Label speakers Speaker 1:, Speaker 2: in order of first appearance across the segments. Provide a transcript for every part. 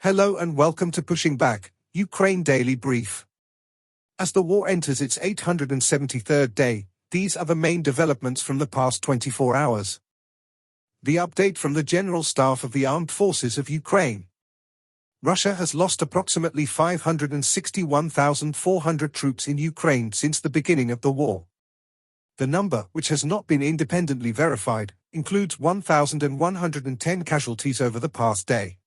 Speaker 1: Hello and welcome to Pushing Back, Ukraine Daily Brief. As the war enters its 873rd day, these are the main developments from the past 24 hours. The update from the General Staff of the Armed Forces of Ukraine. Russia has lost approximately 561,400 troops in Ukraine since the beginning of the war. The number, which has not been independently verified, includes 1,110 casualties over the past day.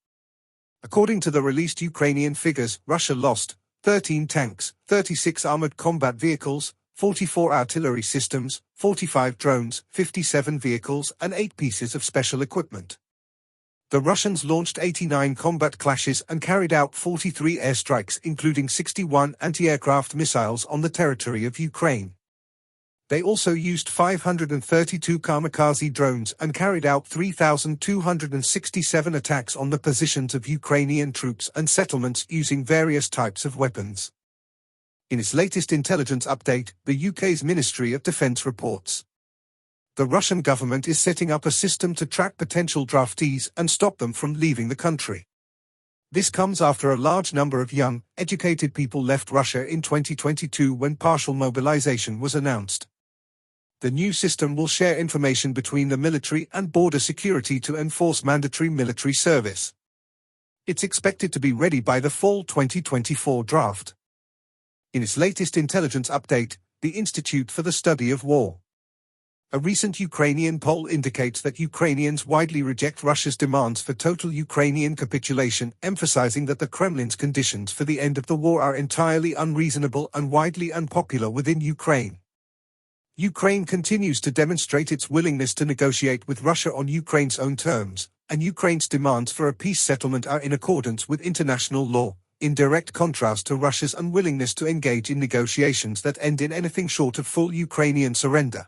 Speaker 1: According to the released Ukrainian figures, Russia lost 13 tanks, 36 armored combat vehicles, 44 artillery systems, 45 drones, 57 vehicles, and 8 pieces of special equipment. The Russians launched 89 combat clashes and carried out 43 airstrikes, including 61 anti-aircraft missiles on the territory of Ukraine. They also used 532 kamikaze drones and carried out 3,267 attacks on the positions of Ukrainian troops and settlements using various types of weapons. In its latest intelligence update, the UK's Ministry of Defence reports the Russian government is setting up a system to track potential draftees and stop them from leaving the country. This comes after a large number of young, educated people left Russia in 2022 when partial mobilization was announced. The new system will share information between the military and border security to enforce mandatory military service. It's expected to be ready by the fall 2024 draft. In its latest intelligence update, the Institute for the Study of War. A recent Ukrainian poll indicates that Ukrainians widely reject Russia's demands for total Ukrainian capitulation, emphasizing that the Kremlin's conditions for the end of the war are entirely unreasonable and widely unpopular within Ukraine. Ukraine continues to demonstrate its willingness to negotiate with Russia on Ukraine's own terms, and Ukraine's demands for a peace settlement are in accordance with international law, in direct contrast to Russia's unwillingness to engage in negotiations that end in anything short of full Ukrainian surrender.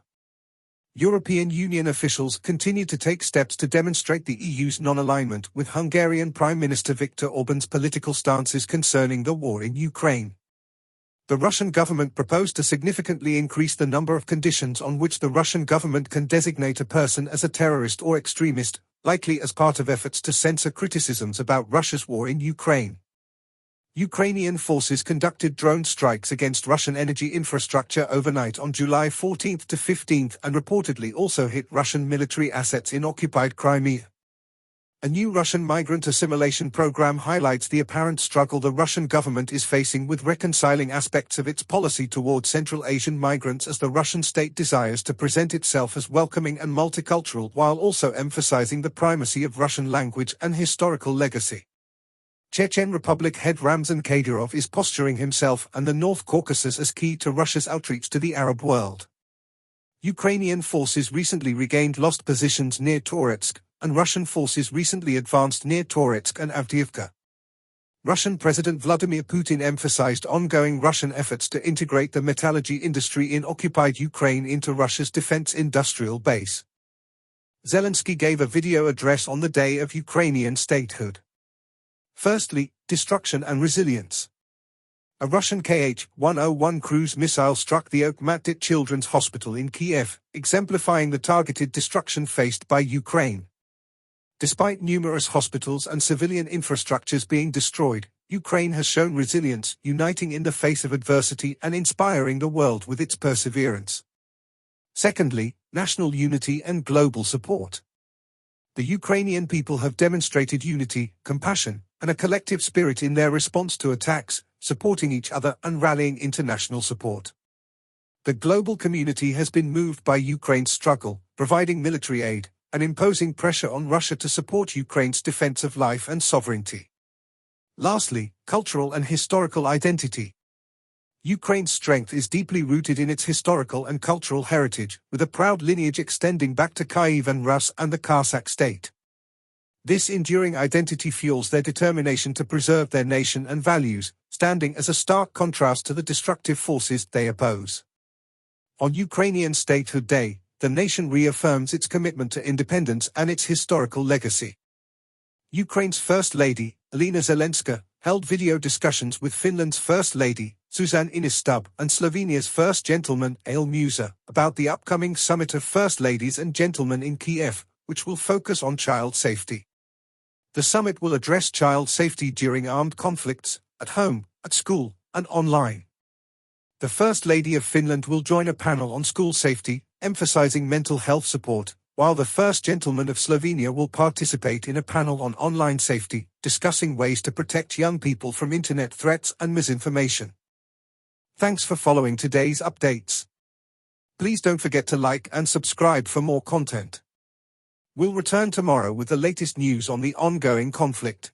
Speaker 1: European Union officials continue to take steps to demonstrate the EU's non-alignment with Hungarian Prime Minister Viktor Orban's political stances concerning the war in Ukraine. The Russian government proposed to significantly increase the number of conditions on which the Russian government can designate a person as a terrorist or extremist, likely as part of efforts to censor criticisms about Russia's war in Ukraine. Ukrainian forces conducted drone strikes against Russian energy infrastructure overnight on July 14 to 15 and reportedly also hit Russian military assets in occupied Crimea. A new Russian migrant assimilation program highlights the apparent struggle the Russian government is facing with reconciling aspects of its policy toward Central Asian migrants as the Russian state desires to present itself as welcoming and multicultural while also emphasizing the primacy of Russian language and historical legacy. Chechen Republic head Ramzan Kadyrov is posturing himself and the North Caucasus as key to Russia's outreach to the Arab world. Ukrainian forces recently regained lost positions near Toretsk, and Russian forces recently advanced near Toretsk and Avdiivka. Russian President Vladimir Putin emphasized ongoing Russian efforts to integrate the metallurgy industry in occupied Ukraine into Russia's defense industrial base. Zelensky gave a video address on the day of Ukrainian statehood. Firstly, destruction and resilience. A Russian Kh-101 cruise missile struck the Okhmatdyt Children's Hospital in Kiev, exemplifying the targeted destruction faced by Ukraine. Despite numerous hospitals and civilian infrastructures being destroyed, Ukraine has shown resilience, uniting in the face of adversity and inspiring the world with its perseverance. Secondly, national unity and global support. The Ukrainian people have demonstrated unity, compassion, and a collective spirit in their response to attacks, supporting each other and rallying international support. The global community has been moved by Ukraine's struggle, providing military aid, and imposing pressure on Russia to support Ukraine's defense of life and sovereignty. Lastly, cultural and historical identity. Ukraine's strength is deeply rooted in its historical and cultural heritage, with a proud lineage extending back to Kievan Rus and the Cossack state. This enduring identity fuels their determination to preserve their nation and values, standing as a stark contrast to the destructive forces they oppose. On Ukrainian Statehood Day, the nation reaffirms its commitment to independence and its historical legacy. Ukraine's First Lady, Alina Zelenska, held video discussions with Finland's First Lady, Suzanne Inistub, and Slovenia's First Gentleman, Ale Musa, about the upcoming Summit of First Ladies and Gentlemen in Kiev, which will focus on child safety. The summit will address child safety during armed conflicts, at home, at school, and online. The First Lady of Finland will join a panel on school safety, emphasizing mental health support, while the First Gentleman of Slovenia will participate in a panel on online safety, discussing ways to protect young people from internet threats and misinformation. Thanks for following today's updates. Please don't forget to like and subscribe for more content. We'll return tomorrow with the latest news on the ongoing conflict.